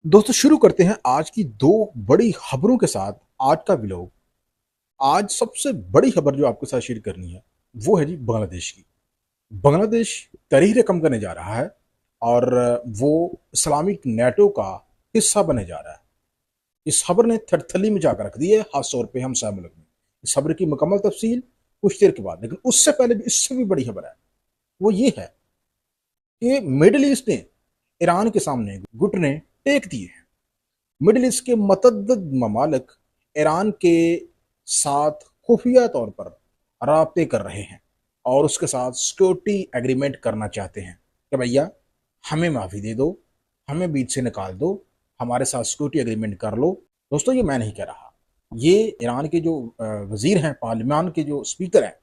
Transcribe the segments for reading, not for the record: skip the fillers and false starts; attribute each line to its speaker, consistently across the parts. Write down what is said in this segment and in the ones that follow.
Speaker 1: दोस्तों शुरू करते हैं आज की दो बड़ी खबरों के साथ आज का व्लॉग। आज सबसे बड़ी खबर जो आपके साथ शेयर करनी है वो है जी बांग्लादेश की। बांग्लादेश तहरीर कम करने जा रहा है और वो इस्लामिक नेटो का हिस्सा बनने जा रहा है। इस खबर ने थरथली में जाकर रख दी है, खासतौर पे हम साय मुल्क में। इस खबर की मुकम्मल तफसील कुछ देर के बाद, लेकिन उससे पहले भी इससे भी बड़ी खबर है। वो ये है कि मिडिल ईस्ट ने ईरान के सामने घुटने टेक दिए हैं। मिडिल ईस्ट के मतअद्दद ममालिक ईरान के साथ खुफिया तौर पर राब्ते कर रहे हैं और उसके साथ सिक्योरिटी एग्रीमेंट करना चाहते हैं कि भैया हमें माफ़ी दे दो, हमें बीच से निकाल दो, हमारे साथ सिक्योरिटी एग्रीमेंट कर लो। दोस्तों ये मैं नहीं कह रहा, ये ईरान के जो वजीर हैं, पार्लियामान के जो स्पीकर हैं,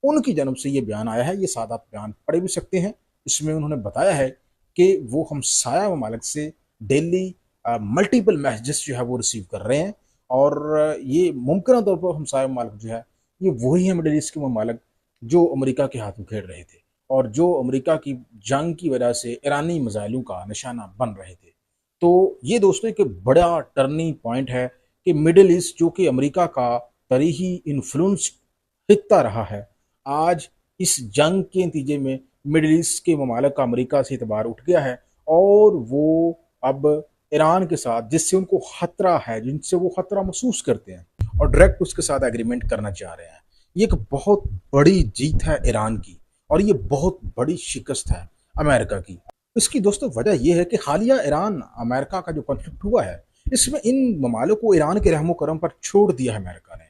Speaker 1: उनकी जानब से ये बयान आया है। ये सादा बयान पढ़ भी सकते हैं। इसमें उन्होंने बताया है कि वो हम साया ममालिक से डेली मल्टीपल मैसेजेस जो है वो रिसीव कर रहे हैं और ये मुमकिन तौर पर हमसाय ममालिक जो है ये वही है मिडिल ईस्ट के ममालिक जो अमेरिका के हाथ में खेल रहे थे और जो अमेरिका की जंग की वजह से ईरानी मिसाइलों का निशाना बन रहे थे। तो ये दोस्तों एक बड़ा टर्निंग पॉइंट है कि मिडिल ईस्ट जो कि अमेरिका का तरीही इन्फ्लुएंस खित्ता रहा है, आज इस जंग के नतीजे में मिडिल ईस्ट के ममालिक का अमेरिका से एतबार उठ गया है और वो अब ईरान के साथ, जिससे उनको खतरा है, जिनसे वो खतरा महसूस करते हैं और डायरेक्ट उसके साथ एग्रीमेंट करना चाह रहे हैं। ये एक बहुत बड़ी जीत है ईरान की और ये बहुत बड़ी शिकस्त है अमेरिका की। इसकी दोस्तों वजह यह है कि हालिया ईरान अमेरिका का जो कॉन्फ्लिक्ट हुआ है, इसमें इन ममालिक को ईरान के रहमो करम पर छोड़ दिया है अमेरिका ने।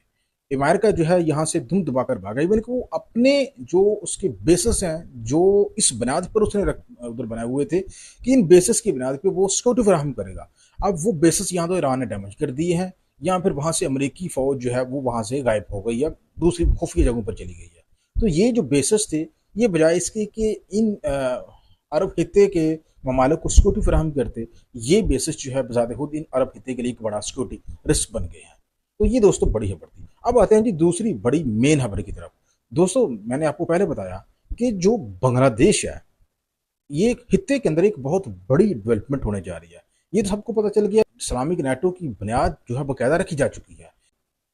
Speaker 1: अमेरिका जो है यहाँ से धूम दबाकर भागा, इवन कि वो अपने जो उसके बेसिस हैं, जो इस बुनियाद पर उसने उधर बनाए हुए थे कि इन बेसिस की बुनियाद पे वो सिक्योरिटी फराहम करेगा। अब वो बेसिस यहाँ तो ईरान ने डैमेज कर दिए हैं, या फिर वहां से अमेरिकी फौज जो है वो वहां से गायब हो गई है, दूसरी खुफिया जगहों पर चली गई है। तो ये जो बेसिस थे, ये बजाय इसके कि इन अरब खिते के ममालिक को सिक्योरिटी फराहम करते, ये बेसिस जो है बजाते खुद इन अरब खिते के लिए एक बड़ा सिक्योरिटी रिस्क बन गए हैं। तो ये दोस्तों बड़ी खबर थी। अब आते हैं जी दूसरी बड़ी मेन खबर की तरफ। दोस्तों मैंने आपको पहले बताया कि जो बांग्लादेश है, ये खित्ते के अंदर एक बहुत बड़ी डेवलपमेंट होने जा रही है। ये तो सबको पता चल गया। इस्लामिक नेटो की बुनियाद जो है बाकायदा रखी जा चुकी है।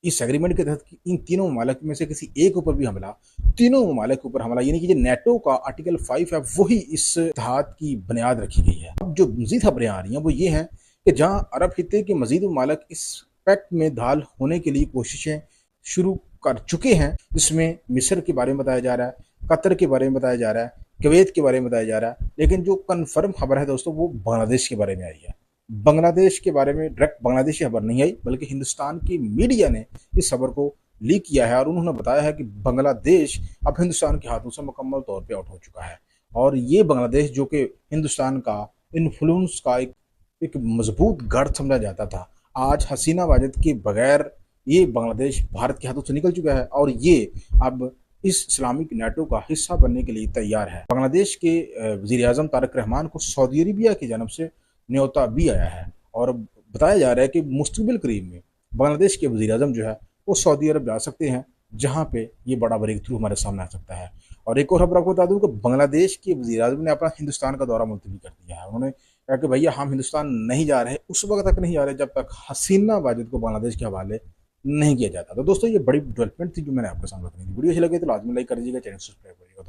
Speaker 1: इस एग्रीमेंट के तहत इन तीनों ममालिक में से किसी एक ऊपर भी हमला, तीनों ममालिक के ऊपर हमला, यानी कि जो नेटो का आर्टिकल 5 है वही इस इत्तेहाद की बुनियाद रखी गई है। अब जो मजीद खबरें आ रही हैं वो ये हैं कि जहाँ अरब खिते के मजीद ममालिक इस पैक्ट में दाखिल होने के लिए कोशिशें शुरू कर चुके हैं, जिसमें मिस्र के बारे में बताया जा रहा है, कतर के बारे में बताया जा रहा है, कुवैत के बारे में बताया जा रहा है। लेकिन जो कन्फर्म खबर है दोस्तों वो बांग्लादेश के बारे में आई है। बांग्लादेश के बारे में डायरेक्ट बांग्लादेश की खबर नहीं आई, बल्कि हिंदुस्तान की मीडिया ने इस खबर को लीक किया है और उन्होंने बताया है कि बांग्लादेश अब हिंदुस्तान के हाथों से मुकम्मल तौर पे आउट हो चुका है। और ये बांग्लादेश जो कि हिंदुस्तान का इन्फ्लुएंस का एक मजबूत गढ़ समझा जाता था, आज हसीना वाजिद के बगैर ये बांग्लादेश भारत के हाथों से निकल चुका है और ये अब इस इस्लामिक नेटो का हिस्सा बनने के लिए तैयार है। बांग्लादेश के वजीर आजम तारक रहमान को सऊदी अरेबिया की जानब से न्योता भी आया है और बताया जा रहा है कि मुस्तकबिल करीब में बांग्लादेश के वजीर आजम जो है वो सऊदी अरब जा सकते हैं, जहाँ पे ये बड़ा ब्रेक थ्रू हमारे सामने आ सकता है। और एक और खबर आपको बता दूं कि बांग्लादेश के वजीर आजम ने अपना हिंदुस्तान का दौरा मुलतवी कर दिया है। उन्होंने कहा कि भैया हम हिंदुस्तान नहीं जा रहे, उस वक्त तक नहीं जा रहे जब तक हसीना वाजिद को बांग्लादेश के हवाले नहीं किया जाता। तो दोस्तों ये बड़ी डेवलपमेंट थी जो मैंने आपके सामने रखनी थी। वीडियो अच्छी लगे तो लाजमी लाइक कर दीजिएगा, चैनल सब्सक्राइब करिएगा।